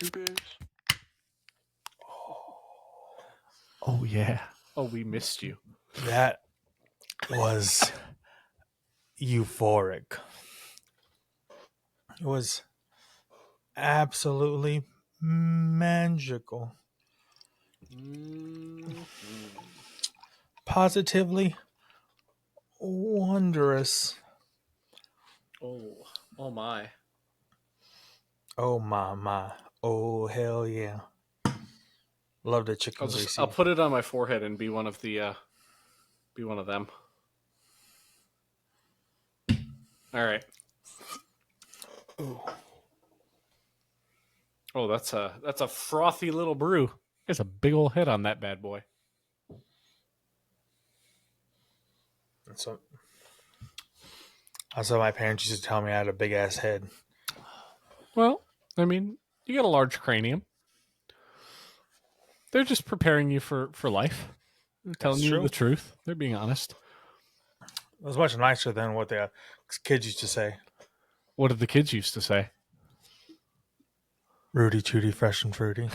2 bears. Oh, yeah. Oh, we missed you. That was euphoric. It was absolutely magical. Positively wondrous. Oh my. Oh my. Oh hell yeah. Love the chicken greasy. I'll put it on my forehead and be one of them. All right. Ooh. Oh, that's a frothy little brew. There's a big old head on that bad boy. That's what my parents used to tell me I had a big ass head. Well, I mean, you got a large cranium. They're just preparing you for life. They're telling you the truth. They're being honest. It was much nicer than what the kids used to say. What did the kids used to say? Rudy Tooty, fresh and fruity.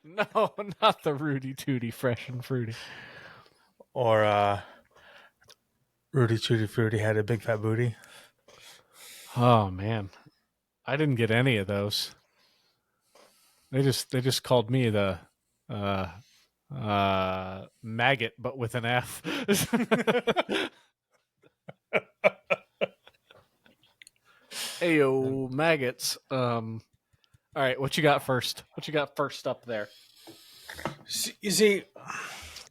No, not the Rudy Tooty, fresh and fruity. Or Rudy Tooty Fruity had a big fat booty. Oh man, I didn't get any of those. They just called me the maggot, but with an F. Ayo, maggots. All right, what you got first? What you got first up there? You see,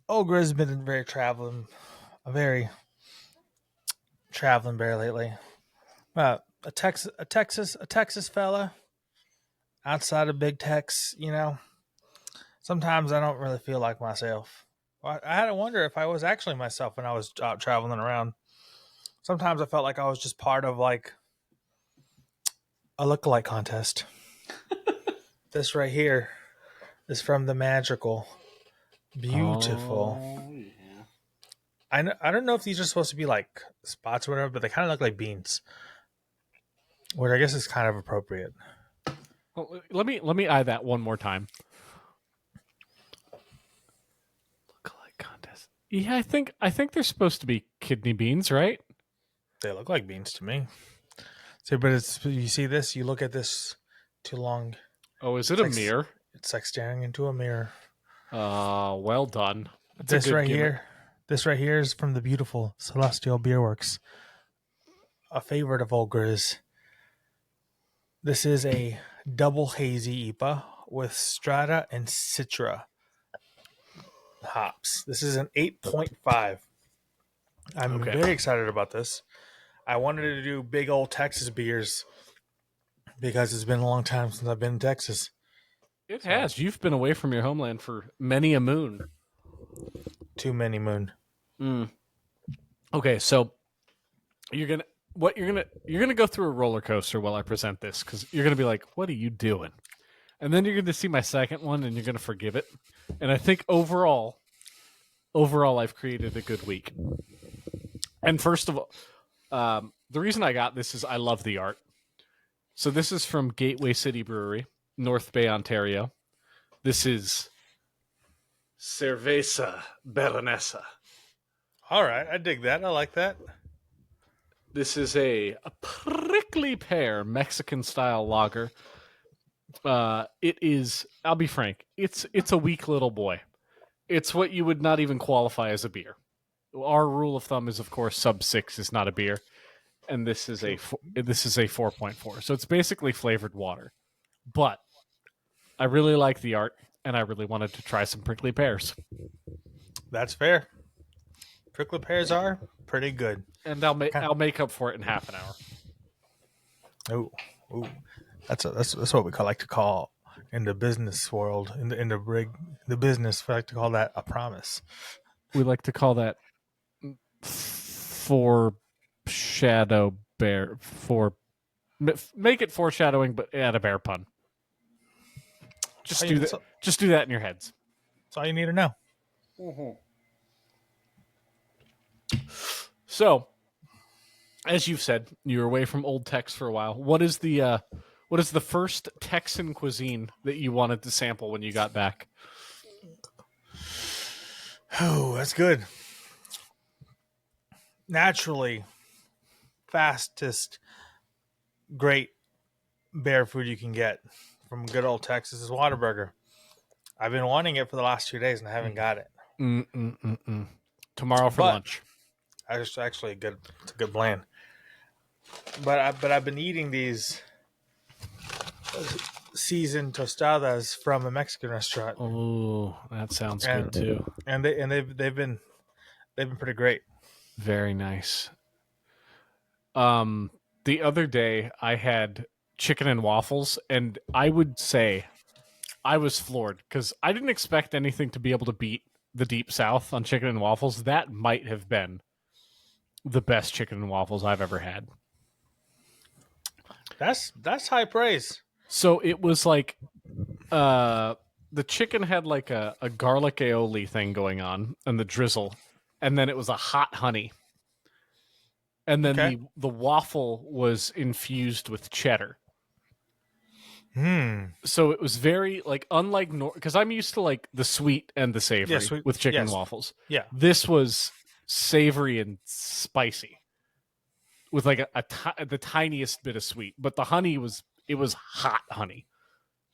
old Grizz has been a very traveling bear lately. A Texas fella outside of Big Tex, you know. Sometimes I don't really feel like myself. I had to wonder if I was actually myself when I was out traveling around. Sometimes I felt like I was just part of like a lookalike contest. This right here is from the magical, beautiful. Oh, yeah. I don't know if these are supposed to be like spots or whatever, but they kind of look like beans, which I guess is kind of appropriate. Well, let me eye that one more time. Lookalike contest. Yeah, I think they're supposed to be kidney beans, right? They look like beans to me. So, but you see this, you look at this too long. Oh, is it a mirror? It's like staring into a mirror. Well done. This right here is from the beautiful Celestial Beer Works, a favorite of old Grizz. This is a double hazy IPA with Strata and Citra hops. This is an 8.5. I'm very excited about this. I wanted to do big old Texas beers because it's been a long time since I've been in Texas. It has. You've been away from your homeland for many a moon. Too many moon. Okay, so you're gonna go through a roller coaster while I present this because you're gonna be like, "What are you doing?" And then you're gonna see my second one and you're gonna forgive it. And I think overall, I've created a good week. And first of all, the reason I got this is I love the art. So this is from Gateway City Brewery, North Bay, Ontario. This is Cerveza Baronesa. All right, I dig that. I like that. This is a prickly pear Mexican-style lager. It is, I'll be frank, it's a weak little boy. It's what you would not even qualify as a beer. Our rule of thumb is, of course, sub 6 is not a beer. And this is a 4.4. So it's basically flavored water. But I really like the art, and I really wanted to try some prickly pears. That's fair. Prickly pears are pretty good. And I'll make up for it in half an hour. Oh, that's what we like to call in the business world, in the business, we like to call that a promise. We like to call that make it foreshadowing, but add a bear pun. Just do that. Just do that in your heads. That's all you need to know. Mm-hmm. So, as you've said, you were away from Old Tex for a while. What is the What is the first Texan cuisine that you wanted to sample when you got back? Oh, that's good. Naturally, fastest, great bear food you can get from good old Texas is Whataburger. I've been wanting it for the last 2 days and I haven't got it. Tomorrow for But lunch. it's actually it's a good plan. But I've been eating these seasoned tostadas from a Mexican restaurant, Oh, that sounds and good too. they've been pretty great. Very nice. The other day I had chicken and waffles, and I would say I was floored because I didn't expect anything to be able to beat the Deep South on chicken and waffles. That might have been the best chicken and waffles I've ever had. That's high praise. So it was like the chicken had like a garlic aioli thing going on and the drizzle, and then it was a hot honey. And then Okay. the waffle was infused with cheddar. So it was very like unlike because I'm used to like the sweet and the savory with chicken and waffles. Yeah. This was savory and spicy with like the tiniest bit of sweet, but the honey was hot honey.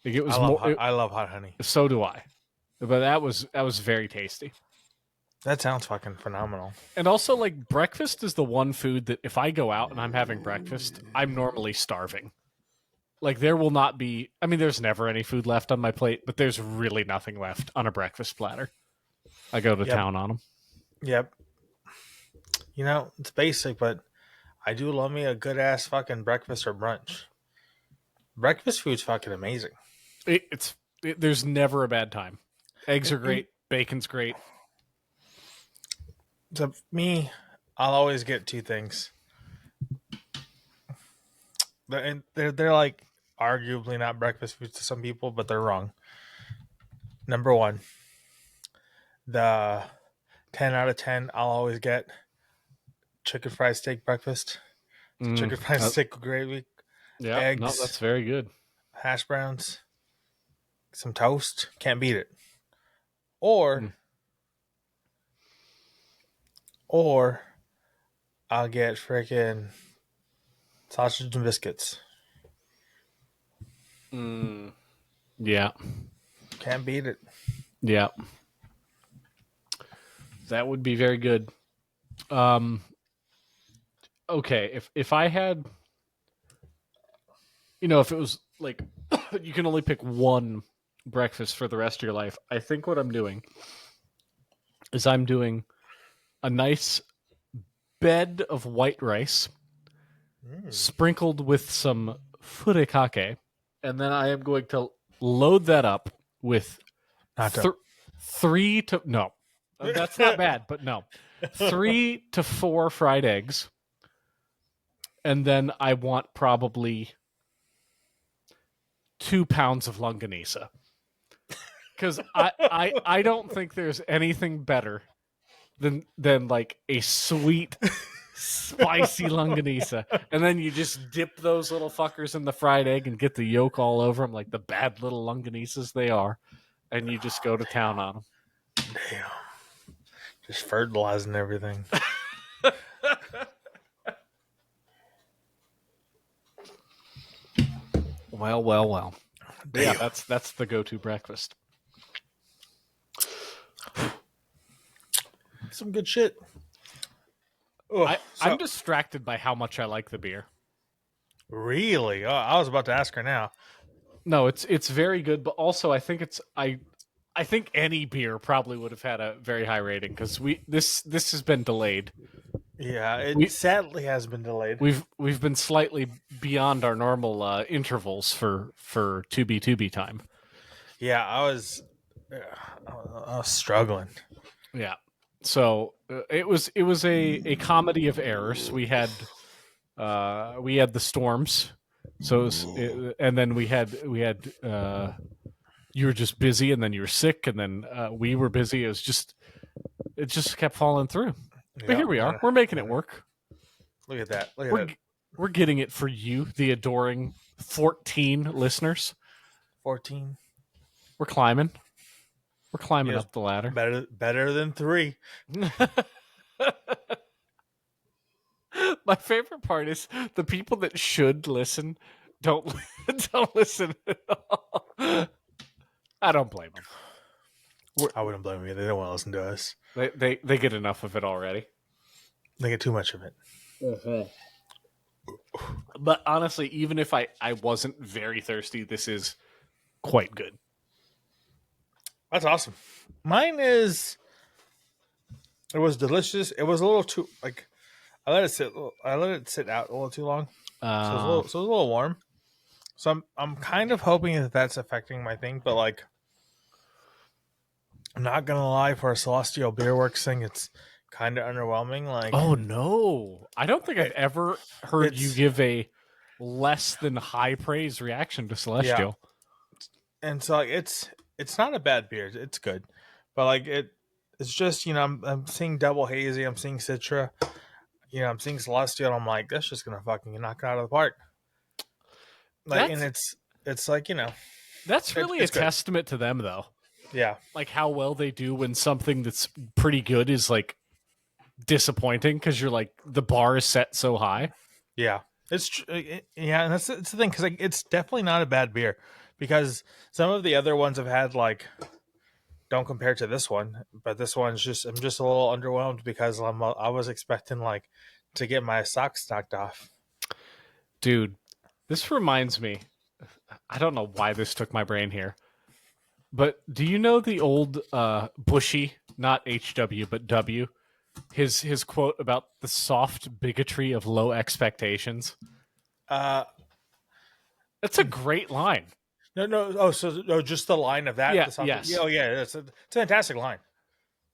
Like it was I love hot honey. So do I. But that was very tasty. That sounds fucking phenomenal. And also like breakfast is the one food that if I go out and I'm having breakfast, I'm normally starving. Like there will not be there's never any food left on my plate, but there's really nothing left on a breakfast platter. I go to town on them. Yep. You know, it's basic, but I do love me a good ass fucking breakfast or brunch. Breakfast food's fucking amazing. There's never a bad time. Eggs are great. Bacon's great. To me, I'll always get two things. They're like arguably not breakfast foods to some people, but they're wrong. Number one, the 10 out of 10, I'll always get chicken fried steak breakfast. Chicken fried steak with gravy. Yeah, eggs. No, that's very good. Hash browns. Some toast. Can't beat it. Or I'll get freaking sausage and biscuits. Yeah. Can't beat it. Yeah. That would be very good. Okay, if I had if it was like you can only pick one breakfast for the rest of your life, I think what I'm doing is I'm doing a nice bed of white rice sprinkled with some furikake, and then I am going to load that up with three to no, that's not bad, but no, 3 to 4 fried eggs, and then I want probably 2 pounds of longanisa, because I don't think there's anything better than like a sweet spicy longanisa, and then you just dip those little fuckers in the fried egg and get the yolk all over them like the bad little longanisas they are, and you just go to town on them. Damn. Just fertilizing everything. Well. Yeah, that's the go-to breakfast. Some good shit. I'm distracted by how much I like the beer. Really? Oh, I was about to ask her now. No, it's very good, but also I think I think any beer probably would have had a very high rating because this has been delayed. Yeah, it sadly has been delayed. We've been slightly beyond our normal intervals for 2B time. Yeah, I was struggling. Yeah, so it was a comedy of errors. We had the storms, so and then we had you were just busy, and then you were sick, and then we were busy. It just kept falling through. But here we are. We're making it work. Look at that. Look at that. We're getting it for you, the adoring 14 listeners. 14. We're climbing. We're climbing Yes, up the ladder. better than 3. My favorite part is the people that should listen don't don't listen at all. I don't blame them. I wouldn't blame you. They don't want to listen to us. They get enough of it already. They get too much of it. But honestly, even if I wasn't very thirsty, this is quite good. That's awesome. Mine is. It was delicious. It was a little too like. I let it sit. I let it sit out a little too long, so it was a little warm. So I'm kind of hoping that that's affecting my thing, but like, I'm not gonna lie. For a Celestial Beer Works thing, it's kind of underwhelming. Like, oh no, I don't think I've ever heard you give a less than high praise reaction to Celestial. Yeah. And so like, it's not a bad beer. It's good, but like it's just I'm seeing Double Hazy. I'm seeing Citra. I'm seeing Celestial. And I'm like, that's just gonna fucking knock it out of the park. Like, and it's like that's really it's a good. testament to them, though. Yeah, like how well they do when something that's pretty good is like disappointing because you're like the bar is set so high. Yeah, yeah, and it's the thing because like, it's definitely not a bad beer because some of the other ones I've had like don't compare to this one, but this one's just I'm just a little underwhelmed because I was expecting like to get my socks knocked off. Dude, this reminds me. I don't know why this took my brain here, but do you know the old Bushy, not HW but W, his quote about the soft bigotry of low expectations? Uh, That's a great line. no. Oh, so just the line of that. Yeah, The soft, yes. Oh, yeah. It's a fantastic line.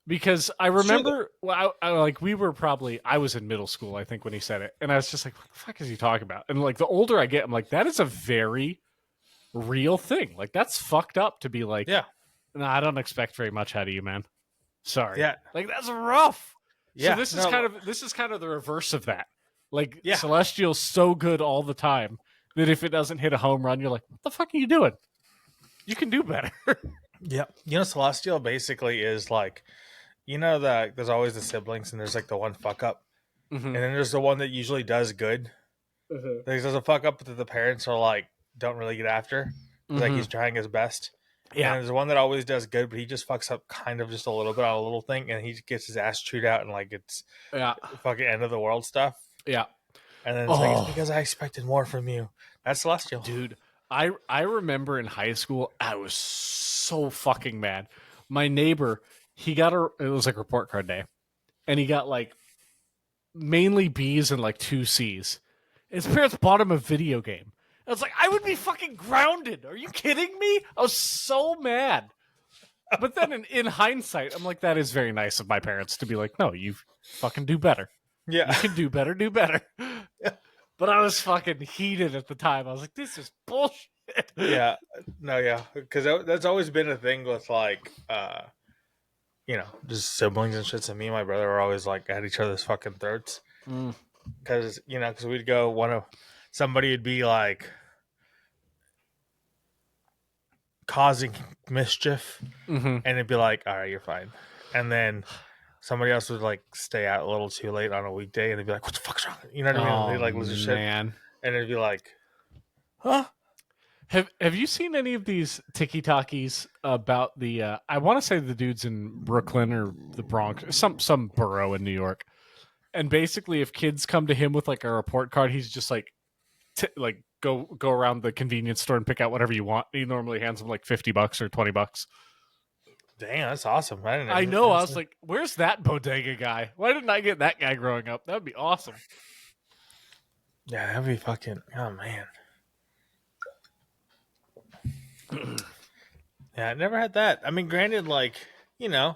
Because I remember, like we were probably, I was in middle school, I think, when he said it, and I was just like, "What the fuck is he talking about?" And like the older I get, I'm like, that is a very real thing. Like that's fucked up to be like, Yeah. No, I don't expect very much out of you, man. Sorry. Yeah. Like that's rough. Yeah. So this is kind of the reverse of that. Like Yeah. Celestial's so good all the time that if it doesn't hit a home run, you're like, what the fuck are you doing? You can do better. Yeah. Celestial basically is like, that there's always the siblings and there's like the one fuck up. Mm-hmm. And then there's the one that usually does good. Mm-hmm. There's a fuck up that the parents are like, don't really get after. Mm-hmm. Like he's trying his best. Yeah. And there's one that always does good, but he just fucks up kind of just a little bit on a little thing and he gets his ass chewed out and like it's fucking end of the world stuff. Yeah. And then it's like, it's because I expected more from you. That's Celestial. Dude, I remember in high school, I was so fucking mad. My neighbor, it was like report card day, and he got like mainly B's and like 2 C's. His parents bought him a video game. I was like, I would be fucking grounded. Are you kidding me? I was so mad. But then in hindsight, I'm like, that is very nice of my parents to be like, no, you fucking do better. Yeah. You can do better, do better. Yeah. But I was fucking heated at the time. I was like, this is bullshit. Yeah. No, yeah. Because that's always been a thing with like, just siblings and shit. So me and my brother were always like at each other's fucking throats. Because, because we'd go, somebody would be like causing mischief and it'd be like, all right, you're fine. And then somebody else would like stay out a little too late on a weekday and they'd be like, what the fuck's wrong? You know what I mean? They'd like lose their shit. And it'd be like, huh? Have you seen any of these tiki-takis about the I want to say the dudes in Brooklyn or the Bronx, some borough in New York. And basically if kids come to him with like a report card, he's just like go around the convenience store and pick out whatever you want. He normally hands them like $50 or $20. Damn, that's awesome. I know. I was like, where's that bodega guy? Why didn't I get that guy growing up? That would be awesome. Yeah, that'd be fucking, oh man. Yeah, I never had that. I mean, granted, like, I'm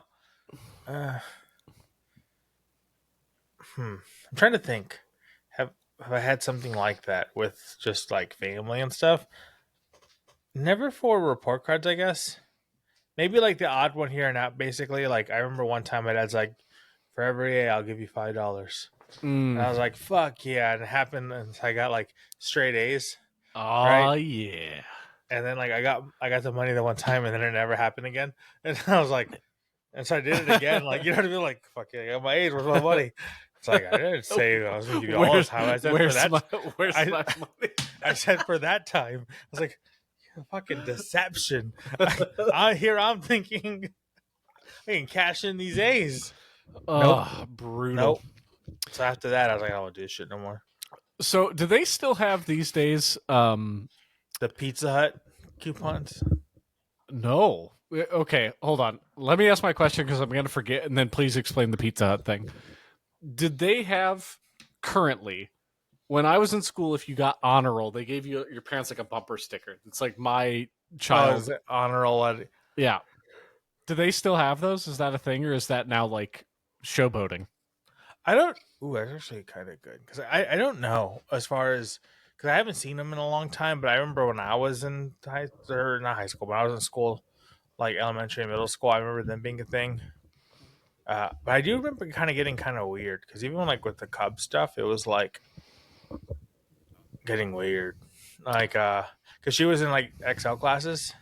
trying to think. Have I had something like that with just like family and stuff? Never for report cards, I guess. Maybe like the odd one here and out. Basically, like I remember one time my dad's like, "For every A, I'll give you $5." And I Mm. was like, fuck yeah. And it happened. And so I got like straight A's. Oh Right. yeah. And then like I got the money the one time and then it never happened again. And I was like, and so I did it again. Like, you know what I mean? Like, fuck yeah, I got my A's. Where's my money? It's like, I didn't say I was going to give you all this Where's time. I said for where's that, my where's I, my money? I said for that time. I was like, fucking deception. Here I'm thinking I can cash in these A's. Nope. Oh, brutal. Nope. So after that, I was like, I don't want to do this shit no more. So, do they still have these days? The Pizza Hut coupons. No. Okay, hold on. Let me ask my question because I'm going to forget, and then please explain the Pizza Hut thing. Did they have currently? When I was in school, if you got honor roll, they gave you your parents like a bumper sticker. It's like my Oh, is child. it honor roll? Yeah. Do they still have those? Is that a thing, or is that now like showboating? I don't. Ooh, that's actually kind of good because I don't know as far as because I haven't seen them in a long time. But I remember when I was in not high school, but I was in school, like elementary and middle school. I remember them being a thing. But I do remember kind of getting kind of weird because even like with the Cub stuff, it was like getting weird. Like, because she was in like XL classes,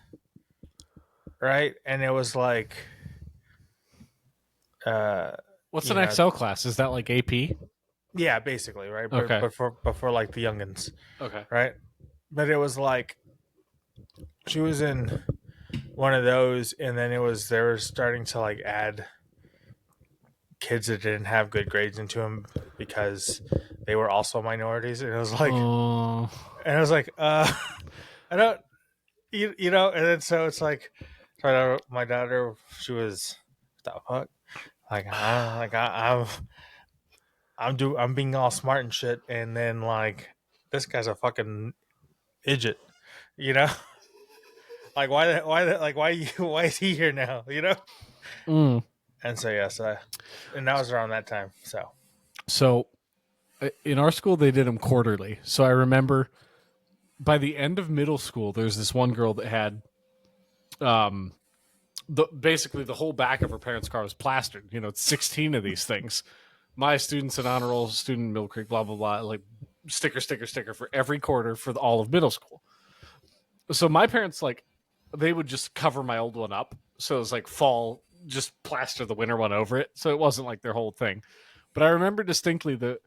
right? And it was like, uh, What's you an know, XL class? Is that like AP? yeah, basically, right? But Okay. but for like the youngins, Okay. right? But it was like she was in one of those, and then it was they were starting to like add kids that didn't have good grades into them because they were also minorities, and it was like, Oh. I don't, you know, and then so it's like, my daughter, she was, what the fuck, I'm being all smart and shit, and then like this guy's a fucking idiot, you know, like why is he here now, you know, Mm. and so yes, and that was around that time, so So in our school, they did them quarterly. So I remember by the end of middle school, there's this one girl that had um, basically the whole back of her parents' car was plastered. You know, it's 16 of these things. My students in honor roll, student in Mill Creek, blah blah blah, like sticker, sticker, sticker for every quarter for all of middle school. So my parents like they would just cover my old one up, so it was like fall, just plaster the winter one over it, so it wasn't like their whole thing. But I remember distinctly that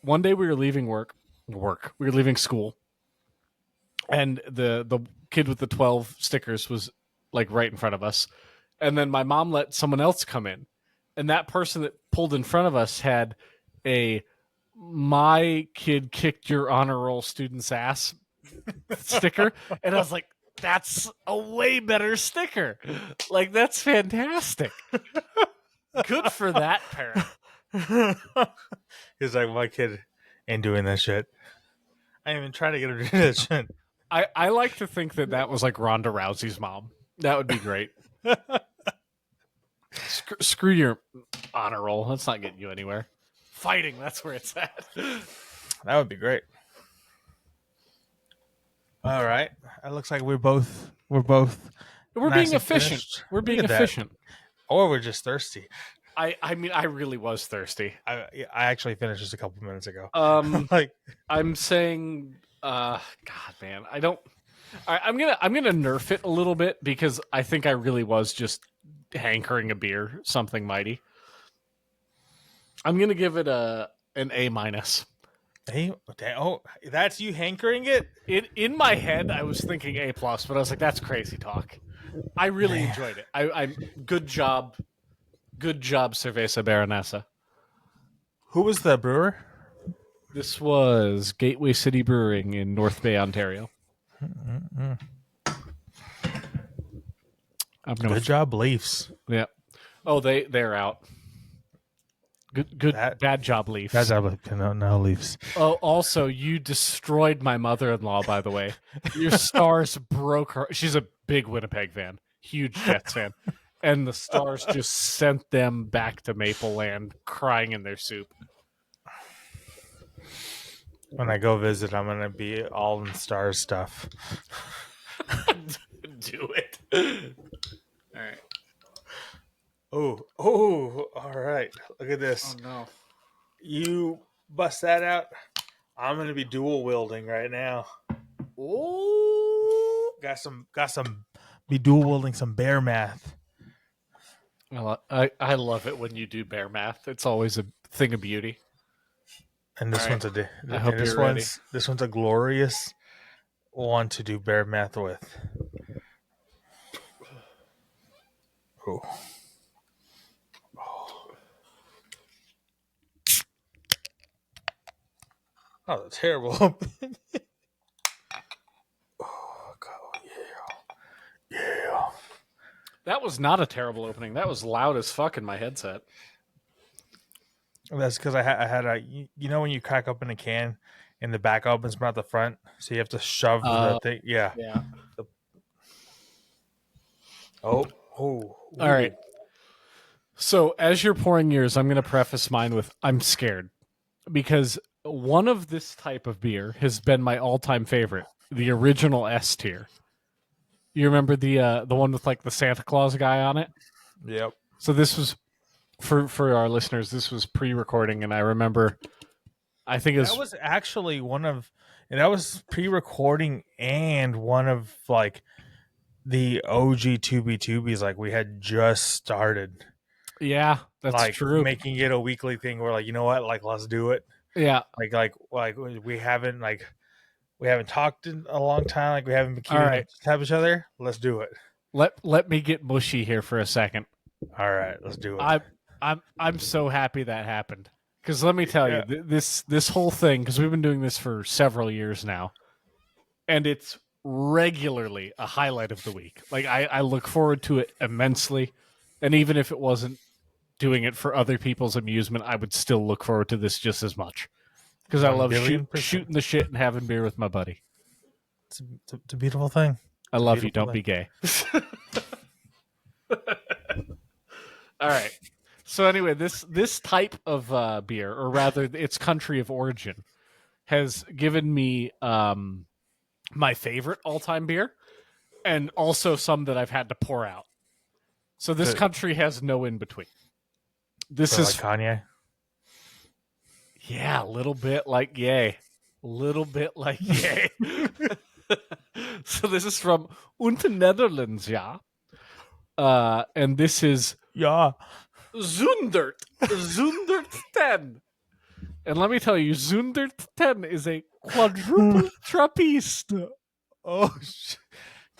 one day we were leaving we were leaving school, and the kid with the 12 stickers was like right in front of us, and then my mom let someone else come in, and that person that pulled in front of us had a "my kid kicked your honor roll student's ass" sticker, and I was like, that's a way better sticker. Like, that's fantastic. Good for that parent. he's like, my kid ain't doing that shit. I ain't even trying to get him to do that shit. I like to think that that was like Ronda Rousey's mom. That would be great. Screw your honor roll. That's not getting you anywhere. Fighting, that's where it's at. That would be great. All right. It looks like we're both We're nice being and efficient. finished. We're Look being at that. efficient. Or we're just thirsty. I mean, I really was thirsty. I actually finished this a couple minutes ago. Like, Like, I'm saying, God, man, I don't. I'm gonna nerf it a little bit because I think I really was just hankering a beer, something mighty. I'm gonna give it an A minus. hey, oh, that's you hankering it? In my head, I was thinking A plus, but I was like, that's crazy talk. I really enjoyed it. I'm good job, Cerveza Baronessa. Who was the brewer? This was Gateway City Brewing in North Bay, Ontario. Good job, Leafs. Yeah. Oh, they're out. Good, bad job, Leafs. Bad job, no Leafs. Oh, also, you destroyed my mother-in-law. By the way, your Stars broke her. She's a big Winnipeg fan, huge Jets fan, and the Stars just sent them back to Maple Land, crying in their soup. When I go visit, I'm gonna be all in Stars stuff. Do it. All right. Oh, all right. Look at this. Oh no. You bust that out. I'm gonna be dual wielding right now. Oh, Got some. Be dual wielding some bear math. I love it when you do bear math. It's always a thing of beauty. And All this right, one's I hope this you're ready. one's a glorious one to do bear math with. Oh, that was terrible. Oh God, yeah. That was not a terrible opening. That was loud as fuck in my headset. That's because I had a you know when you crack open a can and the back opens but not the front, so you have to shove the thing. Yeah. Yeah. Oh. Oh. All right. Ooh. So as you're pouring yours, I'm going to preface mine with I'm scared because one of this type of beer has been my all-time favorite, the original S tier. You remember the one with like the Santa Claus guy on it? Yep. So this was for our listeners. This was pre-recording, and I remember. I think it That was was actually one of, and that was pre-recording and one of like the OG 2B2Bs. Like we had just started, yeah, that's like true. making it a weekly thing. We're like, you know what, like let's do it. Yeah. Like we haven't talked in a long time. Like we haven't been All keeping in right. touch with each other. Let's do it. Let me get mushy here for a second. All right, let's do it. I'm so happy that happened because let me tell you Yeah. this whole thing because we've been doing this for several years now, and it's regularly a highlight of the week. Like I look forward to it immensely, and even if it wasn't doing it for other people's amusement, I would still look forward to this just as much because I 1 love billion percent. shooting the shit and having beer with my buddy. It's a beautiful thing. I It's a love you. beautiful Don't thing. be gay. All right. So anyway, this type of beer, or rather, its country of origin, has given me my favorite all-time beer, and also some that I've had to pour out. So this So, country has no in between. This so like is Kanye. yeah, a little bit like yay, a little bit like yay. So this is from Netherlands, yeah. And this is Yeah. Zundert 10. And let me tell you, Zundert 10 is a quadruple trappist. Oh, it's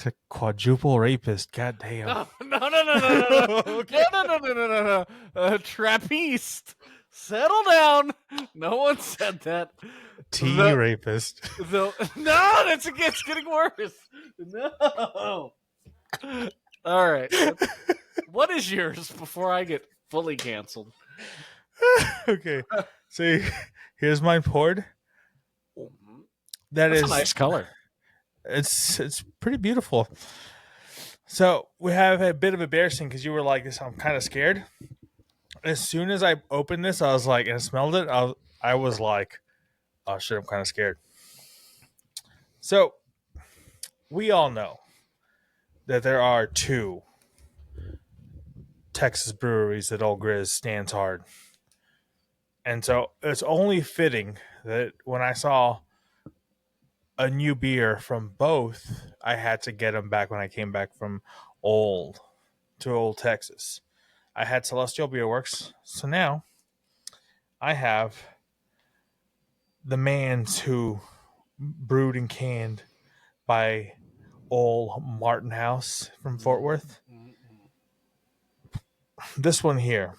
a quadruple rapist. God damn. No, no, no, no, no, no, no, Okay. no, no, no, no, no, no. Trappist. Settle down. No one said that. T rapist. No, it's getting worse. No. All right. What is yours before I get fully canceled? Okay. So here's mine poured. That's a nice color. It's pretty beautiful. So we have a bit of embarrassing because you were like this. I'm kind of scared. As soon as I opened this, I was like, and I smelled it. I was like, oh shit, I'm kind of scared. So we all know that there are two Texas breweries that old Grizz stands hard. And so it's only fitting that when I saw a new beer from both, I had to get them back when I came back from old Texas. I had Celestial Beer Works. So now I have the Mans who brewed and canned by old Martin House from Fort Worth. This one here,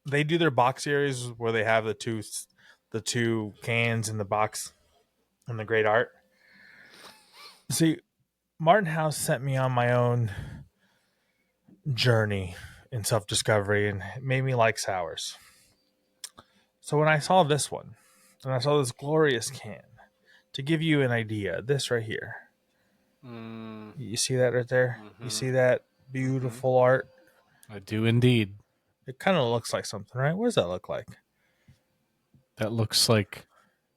they do their box series where they have the two cans in the box and the great art. See, Martin House sent me on my own journey in self-discovery and made me like sours. So when I saw this one, and I saw this glorious can, to give you an idea, this right here, you see that right there? You see that beautiful art? I do indeed. It kind of looks like something, right? What does that look like? That looks like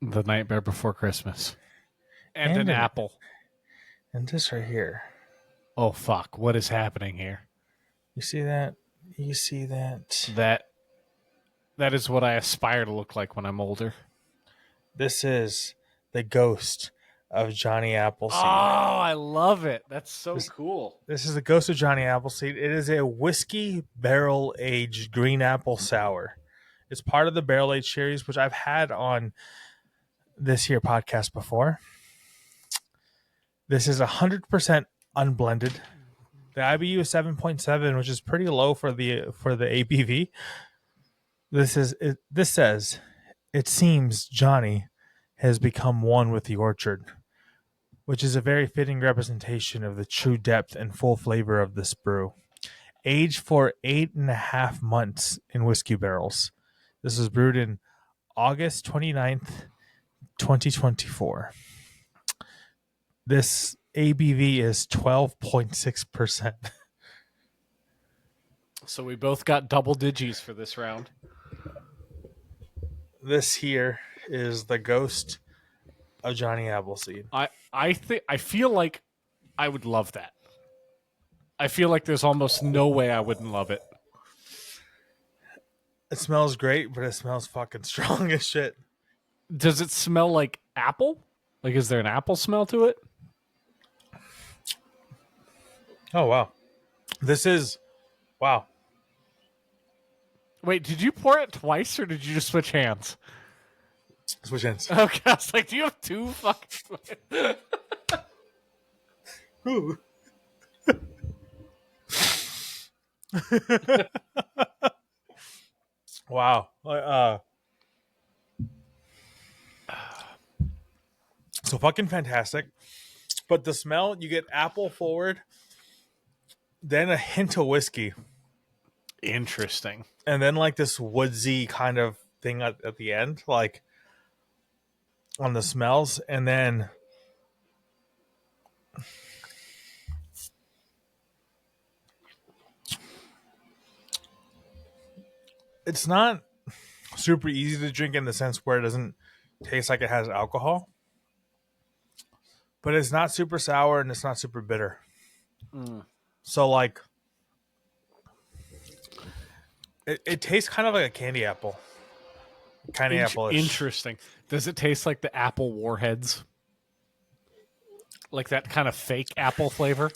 the Nightmare Before Christmas. And an apple. And this right here. Oh, fuck. What is happening here? You see that? You see that? That is what I aspire to look like when I'm older. This is the ghost of Johnny Oh, Appleseed. I love it. That's so This cool. this is the ghost of Johnny Appleseed. It is a whiskey barrel aged green apple sour. It's part of the barrel aged series, which I've had on this here podcast before. This is 100% unblended. The IBU is 7.7, which is pretty low for the ABV. This says, it seems Johnny has become one with the orchard, which is a very fitting representation of the true depth and full flavor of this brew. Aged for 8.5 months in whiskey barrels. This was brewed in August 29th, 2024. This ABV is 12.6%. So we both got double digits for this round. This here is the ghost of Johnny Appleseed. I feel like I would love that. I feel like there's almost no way I wouldn't love it. It smells great, but it smells fucking strong as shit. Does it smell like apple? Like, is there an apple smell to it? Oh, wow. This is, wow. Wait, did you pour it twice or did you just switch hands? Switch hands. Okay, I was like, do you have two fucking... Ooh. Wow. So fucking fantastic. But the smell, you get apple forward, then a hint of whiskey, Interesting. and then like this woodsy kind of thing at the end, like on the smells, and then it's not super easy to drink in the sense where it doesn't taste like it has alcohol, but it's not super sour and it's not super bitter. So like it tastes kind of like a candy apple. Candy apple-ish. Interesting. Does it taste like the apple warheads? Like that kind of fake apple flavor?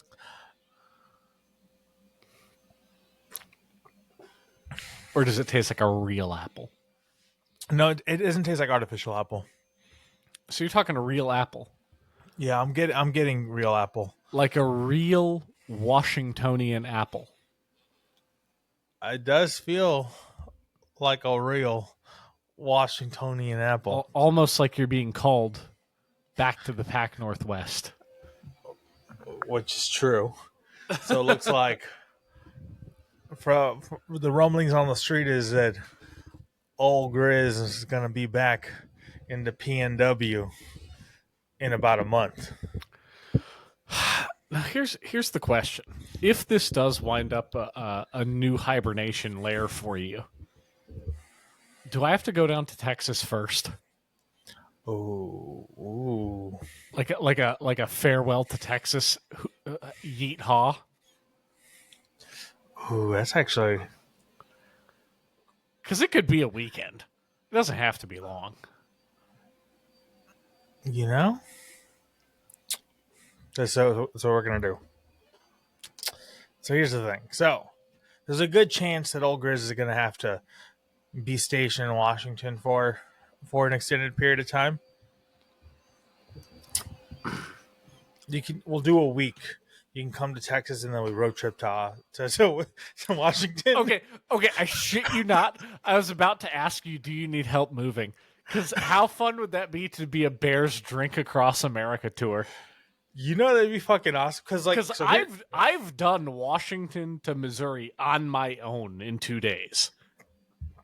Or does it taste like a real apple? No, it doesn't taste like artificial apple. So you're talking a real apple. Yeah, I'm getting real apple. Like a real Washingtonian apple. It does feel like a real Washingtonian apple. Almost like you're being called back to the Pac Northwest. Which is true. So it looks like from the rumblings on the street is that old Grizz is going to be back in the PNW in about a month. Now here's the question: if this does wind up a new hibernation lair for you, do I have to go down to Texas first? Ooh. Like a farewell to Texas, yeet haw. Ooh, that's actually, Because it could be a weekend. It doesn't have to be long. you know, that's what we're gonna do. So here's the thing. So there's a good chance that old Grizz is gonna have to be stationed in Washington for an extended period of time. We'll do a week. You can come to Texas and then we road trip to Washington. Okay. I shit you not. I was about to ask you, do you need help moving? Because how fun would that be to be a Bears Drink Across America tour? You know that'd be fucking awesome. Because so I've done Washington to Missouri on my own in 2 days.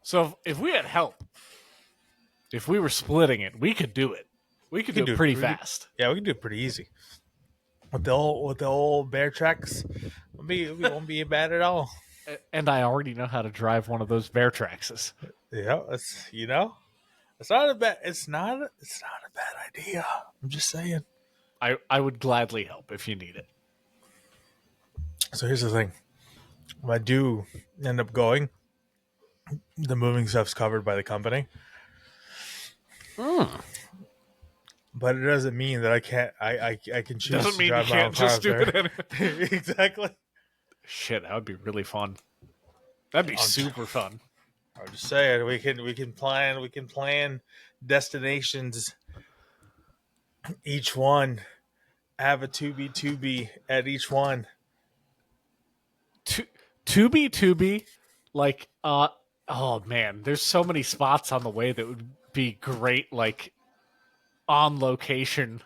So if we had help, if we were splitting it, we could do it. We could do it pretty fast. Yeah, we can do it pretty easy. With the old bear tracks, we won't be bad at all. And I already know how to drive one of those bear tracks. Yeah, it's not a bad idea. I'm just saying. I would gladly help if you need it. So here's the thing. If I do end up going, The moving stuff's covered by the company, Mm. but it doesn't mean that I can't. I can choose Doesn't to mean you drive my own can't car just up do there. it anyway. Exactly. Shit, that would be really fun. That'd be I'm, super fun. I'm just saying we can plan destinations. Each one have a to be at each one. To be, like, oh man, there's so many spots on the way that would be great, like, on location.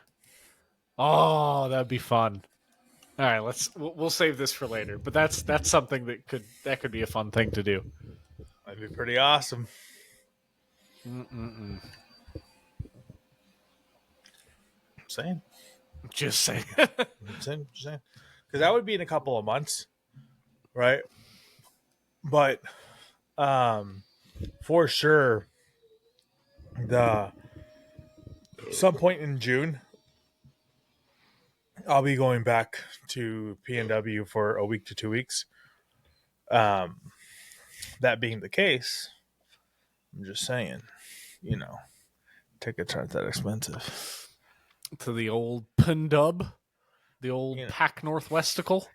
Oh, that'd be fun. All right, we'll save this for later. But that's something that could be a fun thing to do. That'd be pretty awesome. Mm-mm-mm. I'm saying, Just saying. because that would be in a couple of months, right? But for sure, the some point in June, I'll be going back to PNW for a week to 2 weeks. That being the case, I'm just saying, you know, tickets aren't that expensive. To the old Pundub, the old You know, Pac Northwesticle.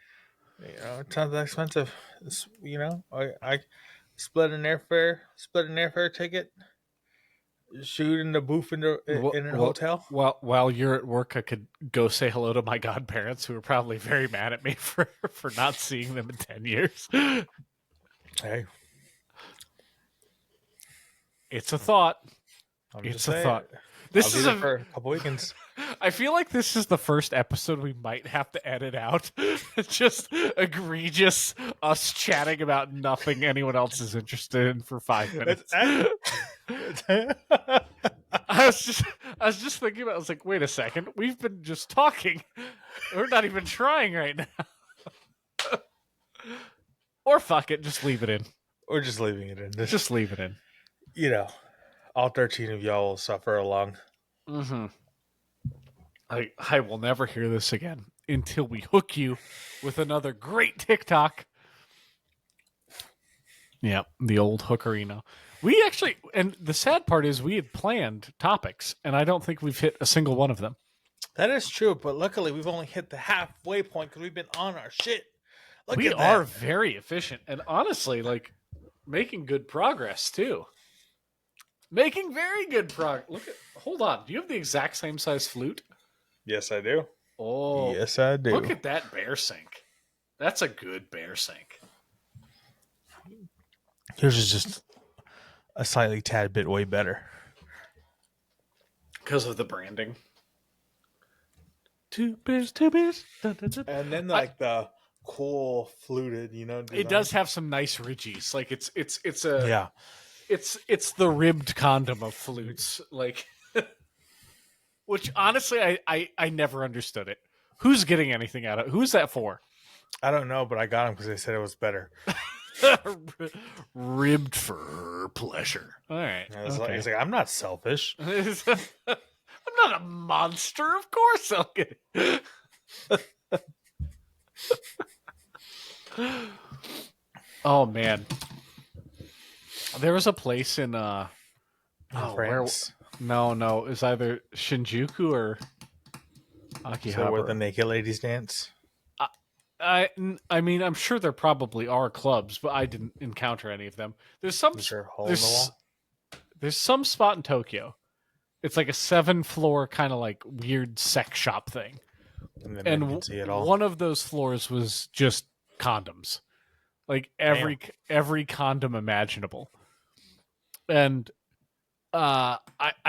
it's not that expensive. I split an airfare ticket, shoot in the booth in a hotel. Well, while you're at work, I could go say hello to my godparents, who are probably very mad at me for not seeing them in 10 years. Hey, It's a thought. I'm just It's a saying. thought. I'll This be is there a. for a couple weekends. I feel like this is the first episode we might have to edit out. Just egregious us chatting about nothing anyone else is interested in for 5 minutes. I was just thinking about. I was like, wait a second, we've been just talking. We're not even trying right now. Or fuck it, just leave it in. We're just leaving it in. Just leave it in. All 13 of y'all will suffer along. Mm-hmm. I will never hear this again until we hook you with another great TikTok. Yeah, the old hookerino. We actually, and the sad part is we had planned topics, and I don't think we've hit a single one of them. That is true, but luckily we've only hit the halfway point because we've been on our shit. We are very efficient, and honestly, like, making good progress too. Making very good progress. Look at. Hold on. Do you have the exact same size flute? Yes, I do. Oh, yes, I do. Look at that bear sink. That's a good bear sink. Yours is just a slightly tad bit way better because of the branding. Two bears, two bears. Dun, dun, dun. And then like the cool fluted, design. It does have some nice ridges. Like it's a yeah. It's the ribbed condom of flutes. Like, which honestly I never understood it. Who's getting anything out of it? Who's that for? I don't know, but I got them because they said it was better. Ribbed for pleasure. All right. It's like I'm not selfish. I'm not a monster. Of course I'll get it. Oh man, there was a place in France. No, it was either Shinjuku or Akihabara. So where the naked ladies dance. I mean, I'm sure there probably are clubs, but I didn't encounter any of them. There's some. There's some spot in Tokyo. It's like a 7-floor kind of like weird sex shop thing, and one of those floors was just condoms, like every condom imaginable. And I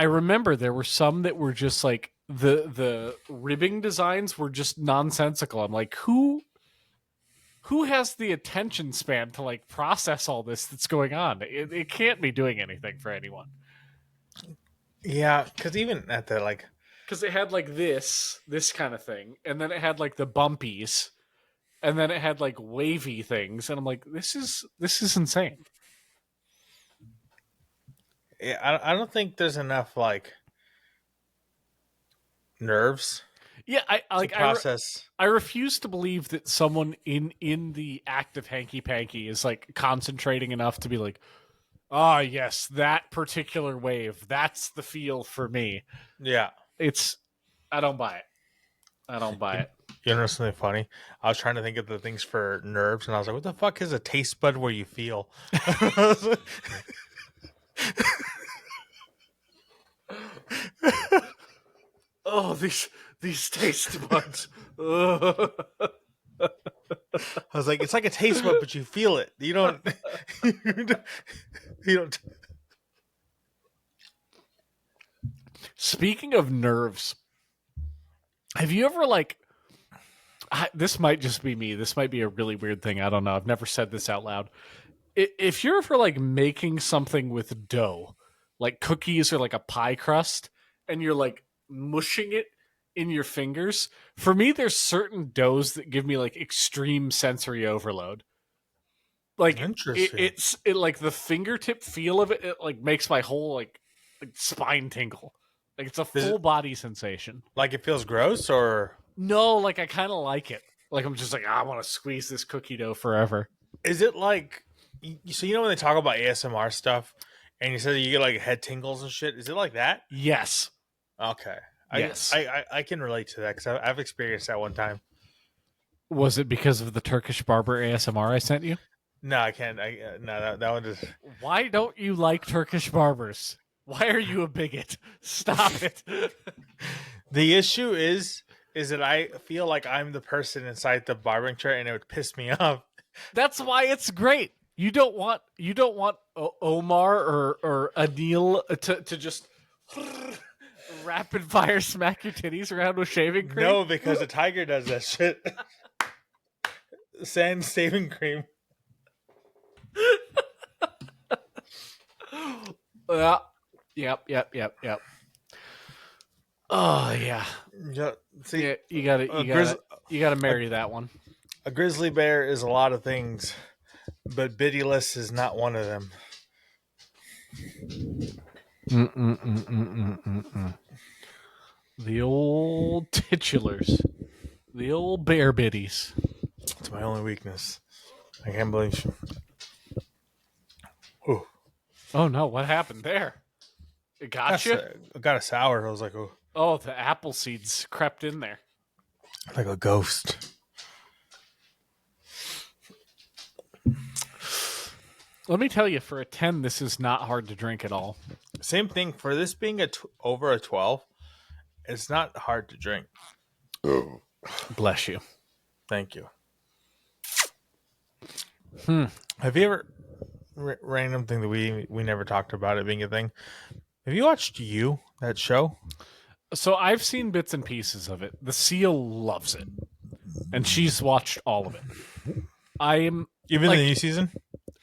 remember there were some that were just like the ribbing designs were just nonsensical. I'm like, who has the attention span to like process all this that's going on? It can't be doing anything for anyone. Yeah, because even at the like, because it had like this kind of thing, and then it had like the bumpies, and then it had like wavy things, and I'm like, this is insane. Yeah, I don't think there's enough like nerves. Yeah, I process. I refuse to believe that someone in the act of hanky panky is like concentrating enough to be like, Ah, yes, that particular wave. That's the feel for me. Yeah. It's I don't buy it. I don't buy You, it. you know something funny? I was trying to think of the things for nerves, and I was like, "What the fuck is a taste bud where you feel?" Oh, these taste buds. Ugh. I was like, "It's like a taste bud, but you feel it. You don't. You don't." Speaking of nerves, have you ever like this might just be me. This might be a really weird thing. I don't know. I've never said this out loud. If you're ever like making something with dough, like cookies or like a pie crust, and you're like mushing it in your fingers, for me, there's certain doughs that give me like extreme sensory overload. Like Interesting. it like the fingertip feel of it. It like makes my whole like spine tingle. Like it's a Is full it body sensation. like it feels gross, or No, like I kind of like it. Like I'm just like I want to squeeze this cookie dough forever. is it like? So you know when they talk about ASMR stuff, and you said you get like head tingles and shit. Is it like that? Yes, Okay, I yes. I I, I can relate to that because I've experienced that one time. Was it because of the Turkish barber ASMR I sent you? No, I can't. No, that one just. Why don't you like Turkish barbers? Why are you a bigot? Stop it. The issue is that I feel like I'm the person inside the barbering chair, and it would piss me off. That's why it's great. You don't want Omar or Anil to just rapid fire smack your titties around with shaving cream. No, because the tiger does that shit. Sand saving cream. Yeah. Yep. Oh yeah. Yeah, see, Yeah, you gotta a, you gotta grizz- you gotta a, marry that one. a grizzly bear is a lot of things, but bittyless is not one of them. Mm-mm-mm-mm-mm-mm. The old titulars. The old bear biddies. It's my only weakness. I can't believe. Oh, Oh no, what happened there? It got you? I got a sour. I was like, oh, Oh, the apple seeds crept in there. like a ghost. Let me tell you, for a 10, this is not hard to drink at all. Same thing for this being over a 12. It's not hard to drink. Bless you. Thank you. Hmm. Have you ever random thing that we never talked about it being a thing? Have you watched that show? So I've seen bits and pieces of it. The seal loves it, and she's watched all of it. I'm Even like, the new season?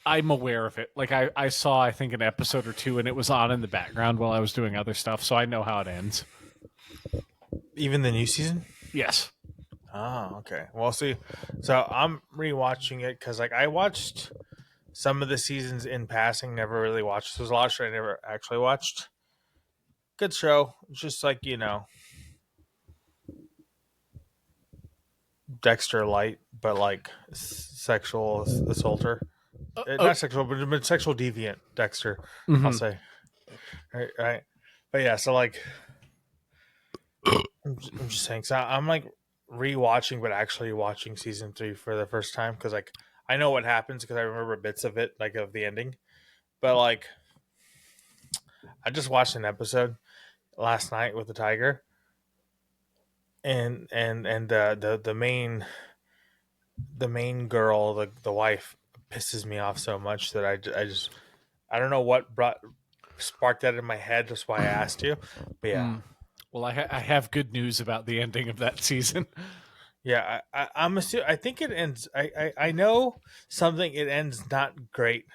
I'm aware of it. Like I saw, I think, an episode or two, and it was on in the background while I was doing other stuff, so I know how it ends. Even the new season? Yes. Oh, okay. Well, see, so I'm rewatching it because like I watched some of the seasons in passing, never really watched. There's a lot of shit I never actually watched. Good show. Just like, Dexter light, but like sexual assaulter. Not sexual, but sexual deviant Dexter, I'll Mhm. say. Right. But yeah, so like, I'm just saying. So I'm like rewatching, but actually watching season 3 for the first time because like I know what happens because I remember bits of it, like of the ending. But like, I just watched an episode last night with the tiger, and the main girl, the wife, pisses me off so much that I don't know what sparked that in my head. That's why I asked you. But yeah, Well, I have good news about the ending of that season. yeah. I'm assuming. I think it ends. I know something. It ends not great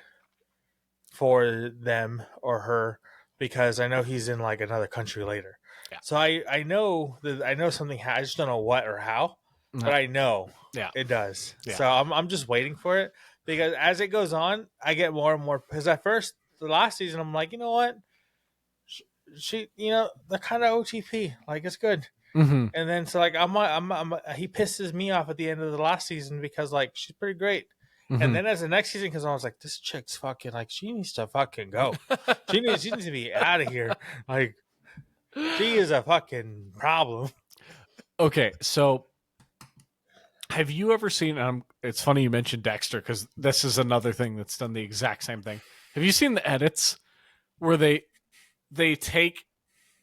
for them or her because I know he's in like another country later. Yeah. So I know that I know something. I just don't know what or how, but No. I know Yeah. it does. Yeah. So I'm just waiting for it because as it goes on, I get more and more. Because at first, the last season, I'm like, you know what, she the kind of OTP, like it's good. Mm-hmm. And then so like he pisses me off at the end of the last season because like she's pretty great, And then as the next season comes on, I was like, this chick's fucking like she needs to fucking go. She needs to be out of here. Like she is a fucking problem. Okay, so have you ever seen? It's funny you mentioned Dexter because this is another thing that's done the exact same thing. Have you seen the edits where they take?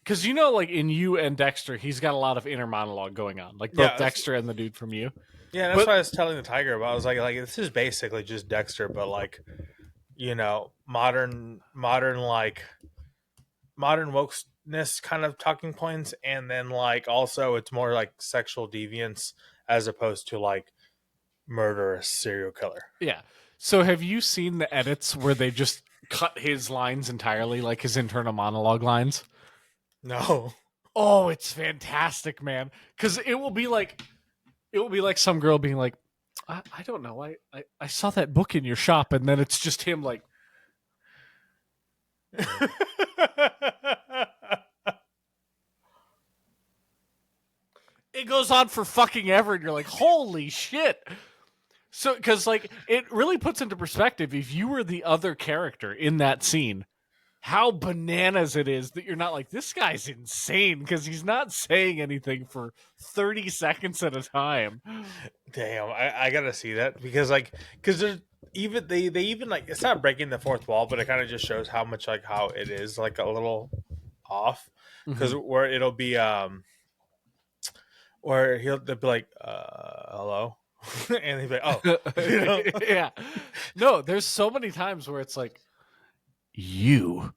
Because like in You and Dexter, he's got a lot of inner monologue going on, like both Dexter and the dude from You. Yeah, that's what I was telling the Tiger about. I was like this is basically just Dexter, but like, modern wokeness kind of talking points, and then like also it's more like sexual deviance as opposed to like murderous serial killer. Yeah. So have you seen the edits where they just cut his lines entirely, like his internal monologue lines? No. Oh, it's fantastic, man. Because it will be like some girl being like, I don't know, I saw that book in your shop, and then it's just him like it goes on for fucking ever, and you're like, holy shit. So, because like it really puts into perspective, if you were the other character in that scene, how bananas it is that you're not like, this guy's insane because he's not saying anything for 30 seconds at a time. Damn, I gotta see that because there's even they even like it's not breaking the fourth wall, but it kind of just shows how much like how it is like a little off because where it'll be or they'll be like hello and he'll be like, oh yeah, no, there's so many times where it's like you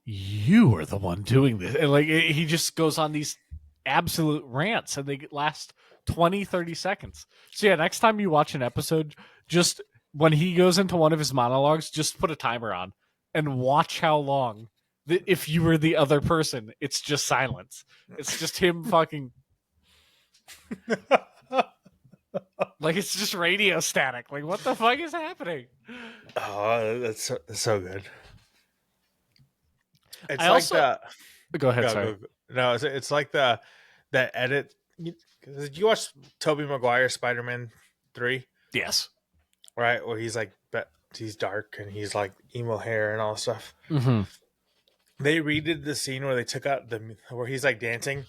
are the one doing this, and like he just goes on these absolute rants and they last 20-30 seconds. So yeah, next time you watch an episode, just when he goes into one of his monologues, just put a timer on and watch how long. If you were the other person, it's just silence. It's just him fucking like it's just radio static. Like, what the fuck is happening? Oh, that's so good. It's I like also go ahead. Sorry. No, it's like that edit. Did you watch Tobey Maguire Spider-Man 3? Yes. Right, where he's like, he's dark and he's like emo hair and all stuff. Mm-hmm. They redid the scene where they took out where he's like dancing.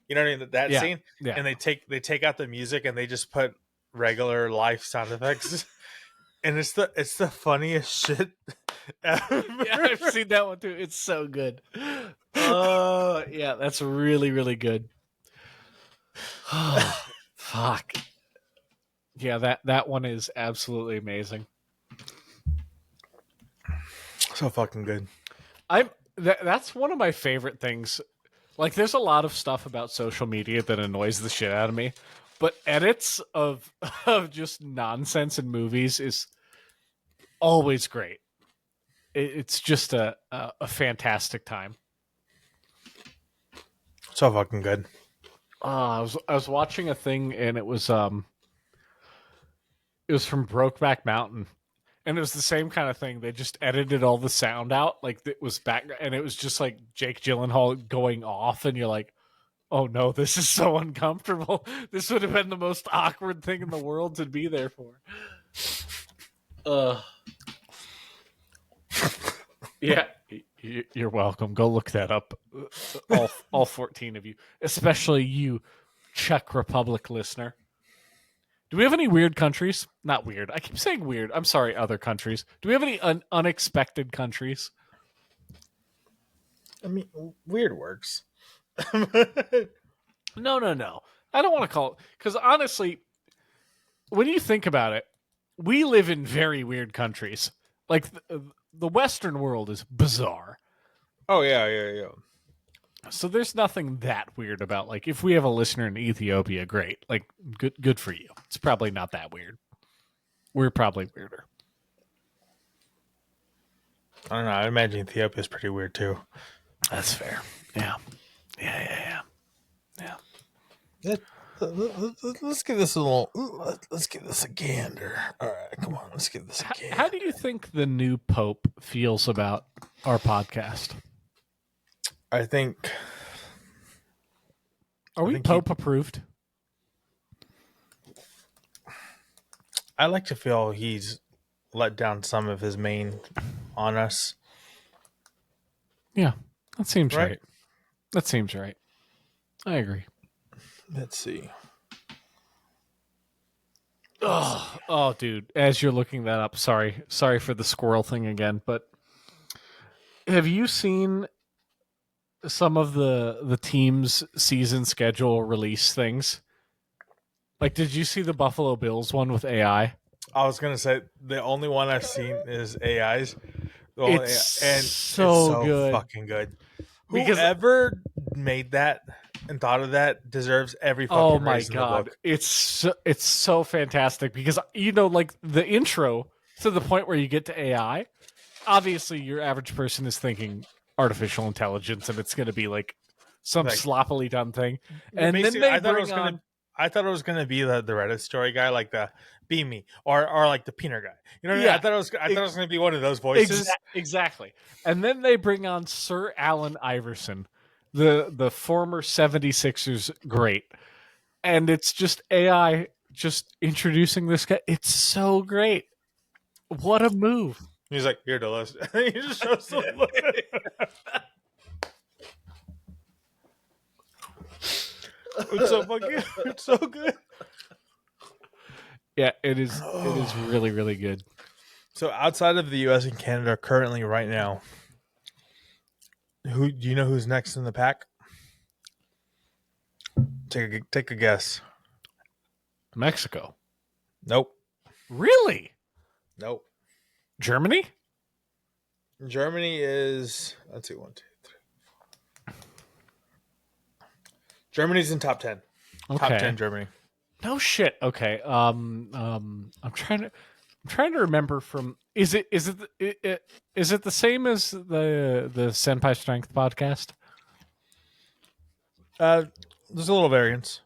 You know what I mean? That scene, yeah. And they take out the music and they just put regular life sound effects. And it's the funniest shit ever. Yeah, I've seen that one too. It's so good. Yeah, that's really, really good. Oh, fuck. Yeah, that one is absolutely amazing. So fucking good. That's one of my favorite things. Like, there's a lot of stuff about social media that annoys the shit out of me, but edits of just nonsense in movies is always great. It's just a fantastic time. So fucking good. I was watching a thing and it was from Brokeback Mountain, and it was the same kind of thing. They just edited all the sound out, like it was back, and it was just like Jake Gyllenhaal going off, and you're like, oh no, this is so uncomfortable. This would have been the most awkward thing in the world to be there for. Yeah, you're welcome. Go look that up. All 14 of you, especially you, Czech Republic listener. Do we have any weird countries? Not weird. I keep saying weird. I'm sorry, other countries. Do we have any unexpected countries? I mean, weird works. No. I don't want to call it, because honestly, when you think about it, we live in very weird countries. Like the Western world is bizarre. Oh yeah. So there's nothing that weird about, like, if we have a listener in Ethiopia, great. Like, good for you. It's probably not that weird. We're probably weirder. I don't know. I imagine Ethiopia is pretty weird too. That's fair. Yeah. Let's give this a little. Let's give this a gander. All right, come on. Let's give this a gander. How do you think the new Pope feels about our podcast? I think. Are we Pope approved? I like to feel he's let down some of his main on us. Yeah, that seems Right. right. That seems right. I agree. Let's see. Oh, dude. As you're looking that up, sorry for the squirrel thing again. But have you seen some of the team's season schedule release things? Like, did you see the Buffalo Bills one with AI? I was gonna say the only one I've seen is AI's. The only It's and it's so so good fucking good. because Whoever made that and thought of that deserves every oh fucking my raise in the god, book. it's so fantastic because like the intro to the point where you get to AI. Obviously, your average person is thinking artificial intelligence, and it's going to be like some Like, sloppily done thing, yeah, and then basically, they bring on I thought it was gonna be the Reddit story guy, like the Be Me or like the Peanut guy. You know what I mean? yeah, I thought it was gonna be one of those voices. exactly, and then they bring on Sir Allen Iverson, the former 76ers great, and it's just AI just introducing this guy. It's so great. What a move. He's like, here, Dulles. He just shows the look. It's so fucking. It's so good. Yeah, it is. It is really, really good. So outside of the U.S. and Canada, currently right now, who do you know who's next in the pack? Take a guess. Mexico. Nope. Really? Nope. Germany? Germany is, let's see, 1, 2, 3. Germany's in top 10. Okay. Top 10 Germany. No shit. Okay. I'm trying to remember from. Is it the same as the Senpai Strength podcast? There's a little variance.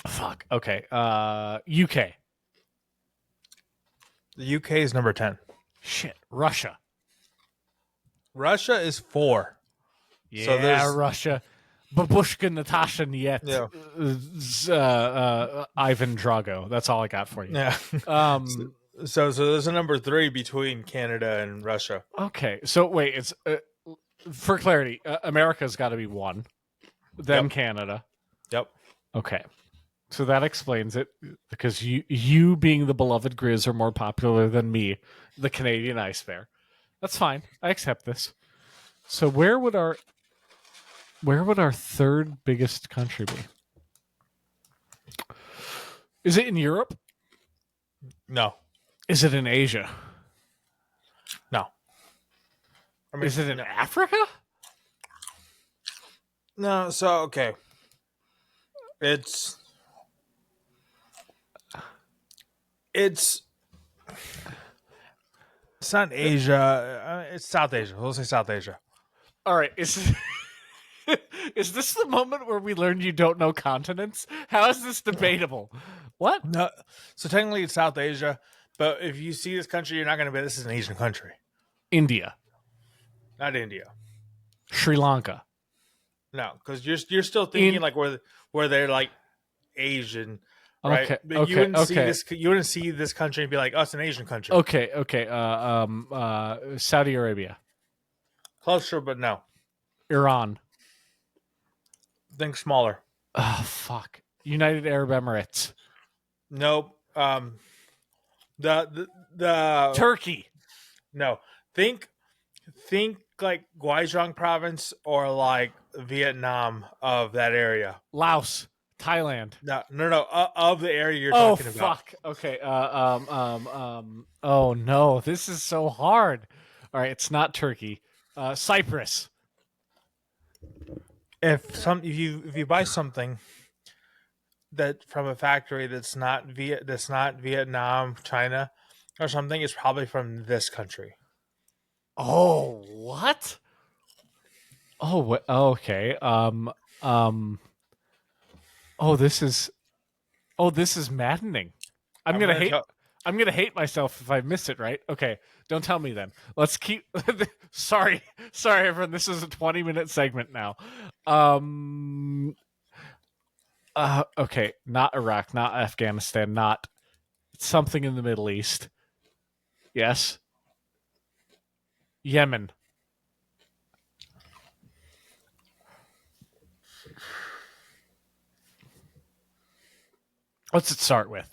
Fuck. Okay. UK. The UK is number 10. Shit. Russia. Russia is 4. Yeah. So there's Russia. Babushka, Natasha, Niet, Yeah. Ivan Drago. That's all I got for you. Yeah. Um. So there's a number 3 between Canada and Russia. Okay. So wait. It's for clarity. America's got to be 1, then Yep. Canada. Yep. Okay. So that explains it because you being the beloved Grizz are more popular than me, the Canadian Ice Bear. That's fine. I accept this. So where would our third biggest country be? Is it in Europe? No. Is it in Asia? No. I mean, Is it in Africa? No, so okay. It's not Asia. It's South Asia. We'll say South Asia. All right. Is this the moment where we learned you don't know continents? How is this debatable? What? No, so technically it's South Asia, but if you see this country, you're not going to be. This is an Asian country, India, not India. Sri Lanka. No, because you're still thinking like where they're like Asian, right? Okay, But you wouldn't see this. You wouldn't see this country and be like, "Oh, it's an Asian country." Okay. Saudi Arabia, Closer, but no. Iran. Think smaller. Oh fuck. United Arab Emirates. Nope. The Turkey. no. Think like Guizhou province or like Vietnam of that area. Laos. Thailand. No. Of the area you're talking about. Fuck. Okay. Oh no, this is so hard. All right, it's not Turkey. Cyprus. If you buy something that from a factory that's not Vietnam, China, or something, it's probably from this country. Oh, what? Oh, okay. Oh, this is maddening. I'm gonna hate myself if I miss it. Right? Okay. Don't tell me then. Let's keep. sorry, everyone. This is a 20-minute segment now. Okay. Not Iraq. Not Afghanistan. Not something in the Middle East. Yes. Yemen. What's it start with?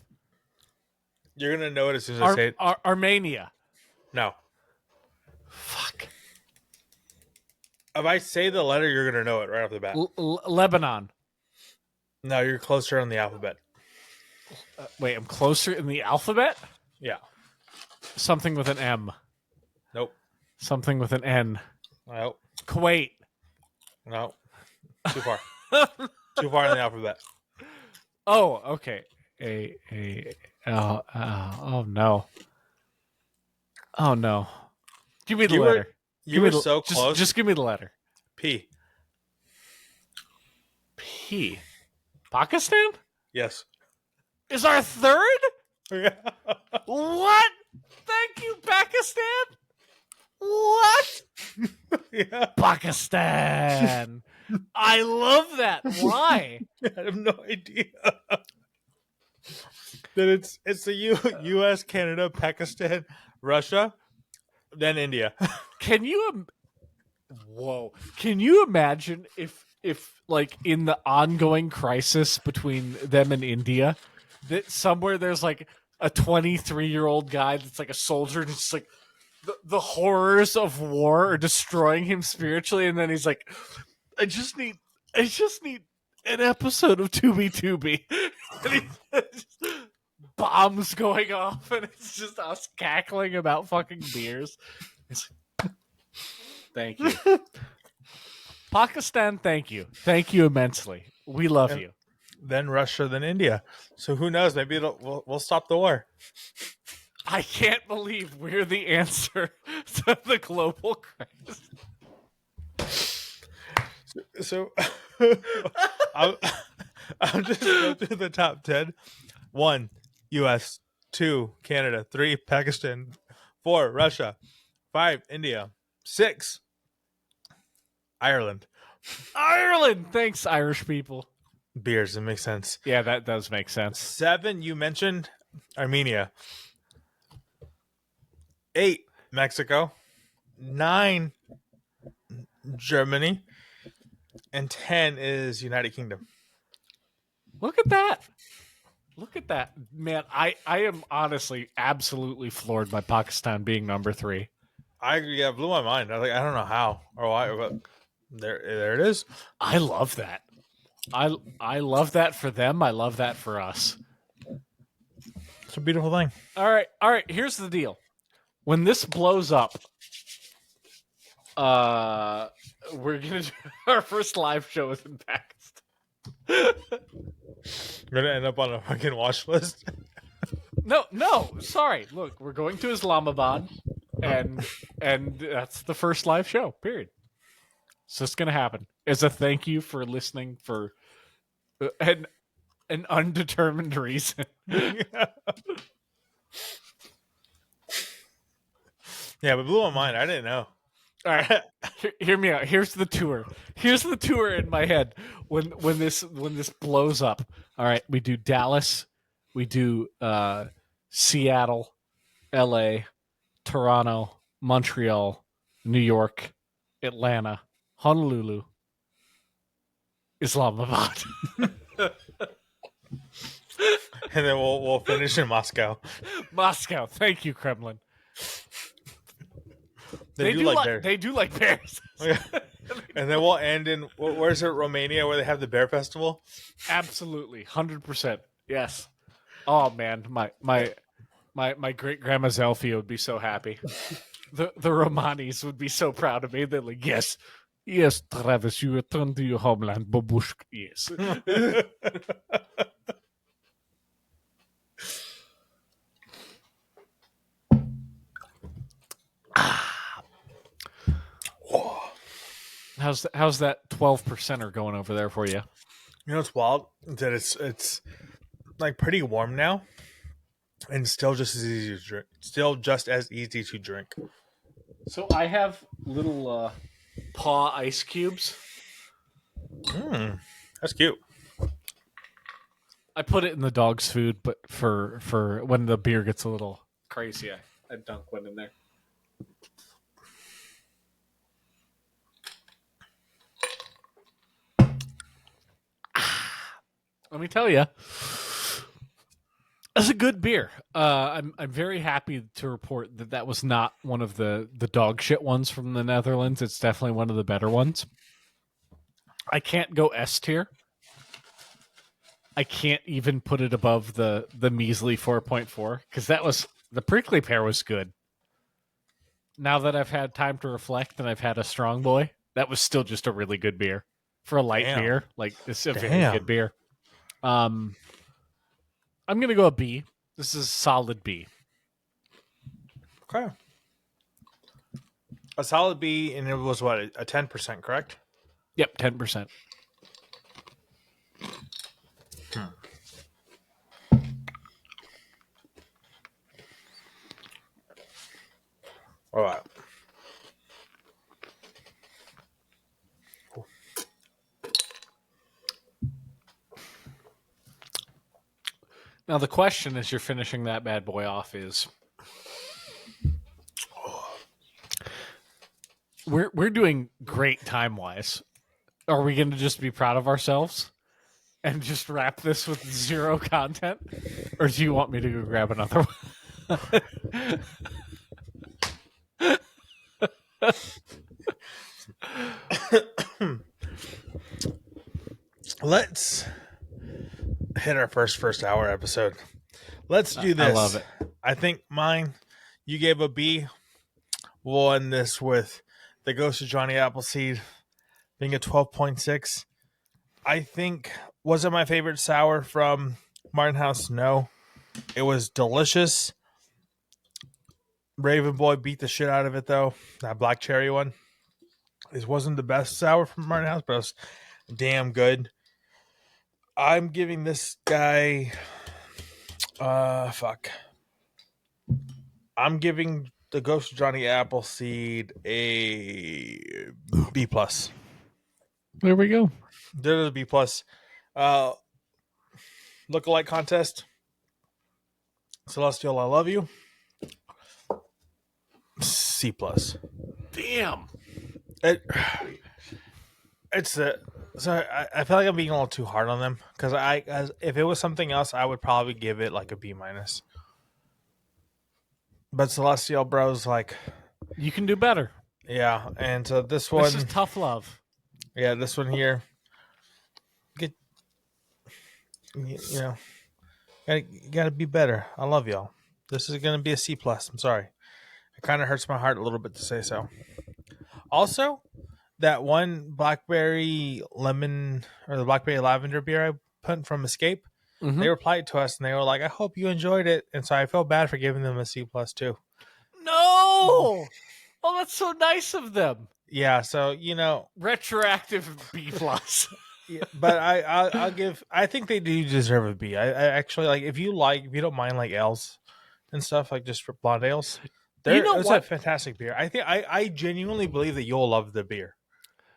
You're gonna know it as soon as I say it. Armenia. No. Fuck. If I say the letter, you're gonna know it right off the bat. Lebanon. No, you're closer on the alphabet. Wait, I'm closer in the alphabet? Yeah. Something with an M. Nope. Something with an N. Nope. Kuwait. No. Too far. Too far in the alphabet. Oh, okay. Oh no. Oh no. Give me the letter. You were so close. Just give me the letter. P. P. Pakistan? Yes. Is our third? Yeah. What? Thank you, Pakistan. What? Yeah. Pakistan. I love that. Why? I have no idea. That it's the U.S., Canada, Pakistan, Russia, then India. Can you? Whoa! Can you imagine if like in the ongoing crisis between them and India, that somewhere there's like a 23-year-old guy that's like a soldier, and it's just like the horrors of war are destroying him spiritually, and then he's like, I just need an episode of Tubi Tubi. And bombs going off, and it's just us cackling about fucking beers. Thank you. Pakistan, thank you. Thank you immensely. We love you. Then Russia, then India. So who knows? Maybe we'll stop the war. I can't believe we're the answer to the global crisis. So I'll just go through the top 10. 1, U.S. 2, Canada. 3, Pakistan. 4, Russia. 5, India. 6, Ireland. Ireland! Thanks, Irish people. Beers, it makes sense. Yeah, that does make sense. 7, you mentioned Armenia. 8, Mexico. 9, Germany. And 10 is United Kingdom. Look at that. Look at that. Man, I am honestly absolutely floored by Pakistan being number 3. It blew my mind. I don't know how or why, but there it is. I love that. I love that for them. I love that for us. It's a beautiful thing. All right. Here's the deal. When this blows up, we're gonna do our first live show is in Pakistan. We're gonna end up on a fucking watch list. No. Sorry. Look, we're going to Islamabad, and that's the first live show. Period. So it's gonna happen as a thank you for listening for an undetermined reason. Yeah, but blew my mind. I didn't know. All right, hear me out. Here's the tour. Here's the tour in my head when this blows up. All right, we do Dallas, we do Seattle, L.A., Toronto, Montreal, New York, Atlanta, Honolulu, Islamabad. And then we'll finish in Moscow. Moscow. Thank you, Kremlin. They do like bears. They do like bears. And then we'll end in where's it, Romania, where they have the bear festival? Absolutely, 100%. Yes. Oh man, my great grandma Zelfia would be so happy. The Romanis would be so proud of me. They're like, yes, Travis, you return to your homeland, babushka. Yes. How's that 12%er going over there for you? You know what's wild? That it's like pretty warm now, and still just as easy to drink. Still just as easy to drink. So I have little paw ice cubes. That's cute. I put it in the dog's food, but for when the beer gets a little crazy, I'd dunk one in there. Let me tell you, that's a good beer. I'm very happy to report that that was not one of the dog shit ones from the Netherlands. It's definitely one of the better ones. I can't go S tier. I can't even put it above the measly 4.4 because that was the prickly pear was good. Now that I've had time to reflect and I've had a strong boy, that was still just a really good beer for a light Damn. beer. Like it's a very Damn. good beer. I'm gonna go a B. This is a solid B. Okay. A solid B, and it was what, a 10%, correct? Yep, 10%. All right. Now the question as you're finishing that bad boy off is we're doing great time wise. Are we gonna just be proud of ourselves and just wrap this with zero content? Or do you want me to go grab another one? Let's hit our first hour episode. Let's do this. I love it. I think mine, you gave a B. We'll end this with the Ghost of Johnny Appleseed being a 12.6. I think, was it my favorite sour from Martin House? No. It was delicious. Raven Boy beat the shit out of it, though. That black cherry one. This wasn't the best sour from Martin House, but it was damn good. I'm giving this guy fuck. I'm giving the Ghost of Johnny Appleseed a B plus. There we go. There's a B plus. Lookalike contest. Celestial, I love you. C plus. Damn. It's a. So I feel like I'm being a little too hard on them because if it was something else, I would probably give it like a B minus. But Celestial Bros, like, You can do better. yeah, and so this one, This is tough love. yeah, this one here, get, you know, gotta be better. I love y'all. This is gonna be a C plus. I'm sorry. It kind of hurts my heart a little bit to say so. Also, that one blackberry lemon or the blackberry lavender beer I put from Escape, Mm-hmm. they replied to us and they were like, "I hope you enjoyed it." And so I feel bad for giving them a C plus too. No. Oh, that's so nice of them. Yeah, so Retroactive B plus. yeah, but I'll give. I think they do deserve a B. I actually like if you don't mind like ales and stuff like just for blonde ales. It's a fantastic beer. I think I genuinely believe that you'll love the beer.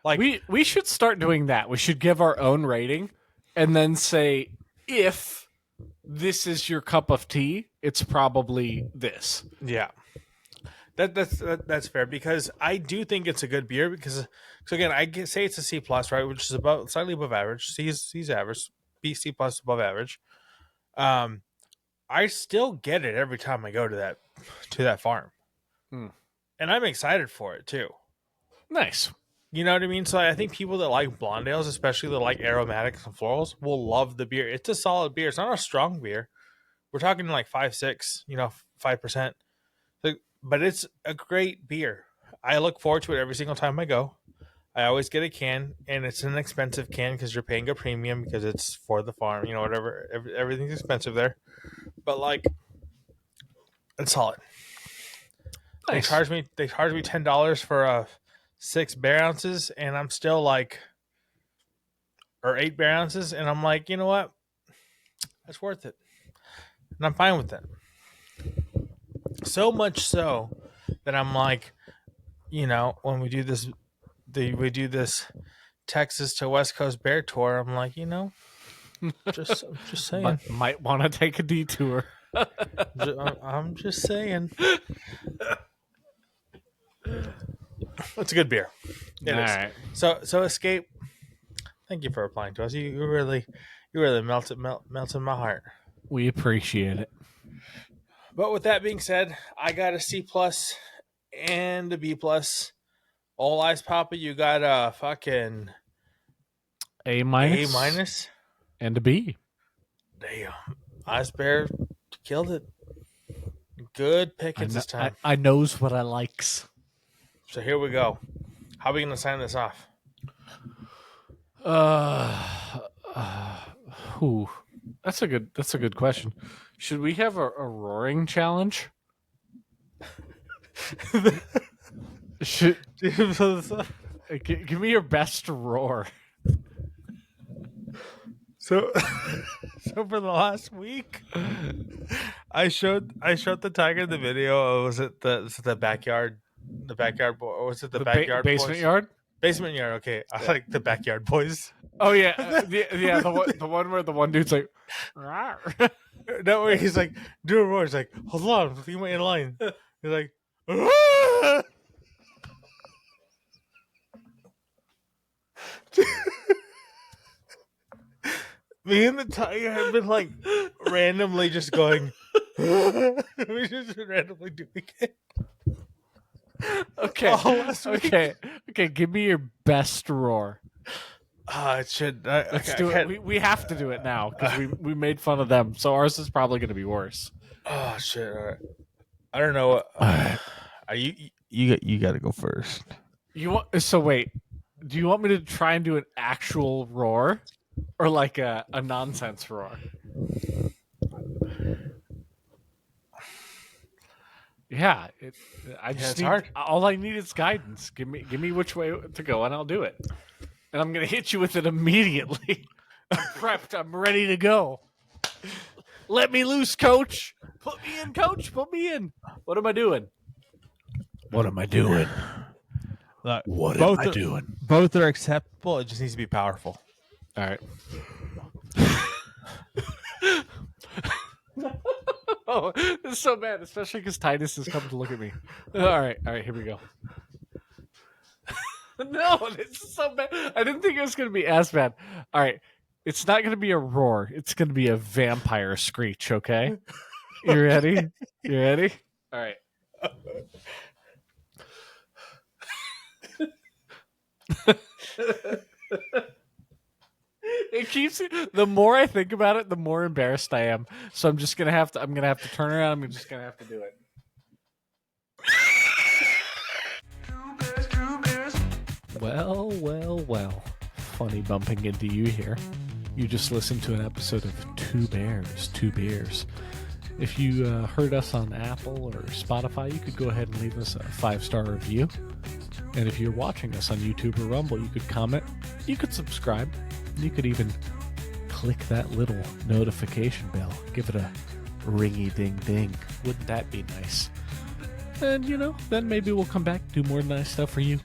Like we should start doing that. We should give our own rating and then say if this is your cup of tea, it's probably this. yeah, that's fair because I do think it's a good beer because so again I say it's a C plus, right, which is about slightly above average. C's average, B C plus above average. I still get it every time I go to that farm, and I'm excited for it too. Nice. You know what I mean? So I think people that like blonde ales, especially that like aromatics and florals, will love the beer. It's a solid beer. It's not a strong beer. We're talking like 5.6, 5%. But it's a great beer. I look forward to it every single time I go. I always get a can, and it's an expensive can because you're paying a premium because it's for the farm. Whatever. Everything's expensive there. But like, it's solid. Nice. They charge me $10 for 6 bear ounces, and I'm still like, or 8 bear ounces, and I'm like, you know what? That's worth it, and I'm fine with that. So much so that I'm like, when we do this Texas to West Coast bear tour, I'm like, Just saying. Might want to take a detour. I'm just saying. It's a good beer. It All is. right. So Escape. Thank you for replying to us. You really melted my heart. We appreciate it. But with that being said, I got a C plus and a B plus. All Eyes Papa, you got a fucking A minus. A minus. And a B. Damn. Ice Bear killed it. Good pickings this time. I knows what I likes. So here we go. How are we gonna sign this off? That's a good question. Should we have a roaring challenge? Should give me your best roar. So for the last week, I showed the tiger the video. Was it the backyard? The backyard boy? Or was it the backyard basement boys? Yard? Basement yard. Okay, I like the backyard boys. Oh yeah, the one where the one dude's like, "Rawr." No, where he's like, do a roar. He's like, hold on, you wait in line. He's like, me and the tiger have been like randomly just going. We just been randomly doing it. Okay. Give me your best roar. It should. Let's do it. We have to do it now because we made fun of them, so ours is probably going to be worse. Oh shit! All right. I don't know. Are you got to go first. So wait. Do you want me to try and do an actual roar, or like a nonsense roar? Yeah, it's hard. All I need is guidance. Give me which way to go, and I'll do it. And I'm gonna hit you with it immediately. I'm prepped. I'm ready to go. Let me loose, coach. Put me in, coach. Put me in. What am I doing? What am I doing? Doing? Both are acceptable. It just needs to be powerful. All right. Oh, this is so bad, especially because Titus has come to look at me. All right, here we go. No, this is so bad. I didn't think it was going to be as bad. All right, it's not going to be a roar. It's going to be a vampire screech, okay? You ready? You ready? All right. It keeps. The more I think about it, the more embarrassed I am. So I'm just gonna have to. I'm gonna have to turn around. I'm just gonna have to do it. Well. Funny bumping into you here. You just listened to an episode of Two Bears, Two Beers. If you heard us on Apple or Spotify, you could go ahead and leave us a 5-star review. And if you're watching us on YouTube or Rumble, you could comment. You could subscribe. You could even click that little notification bell. Give it a ringy ding ding. Wouldn't that be nice? And then maybe we'll come back, do more nice stuff for you.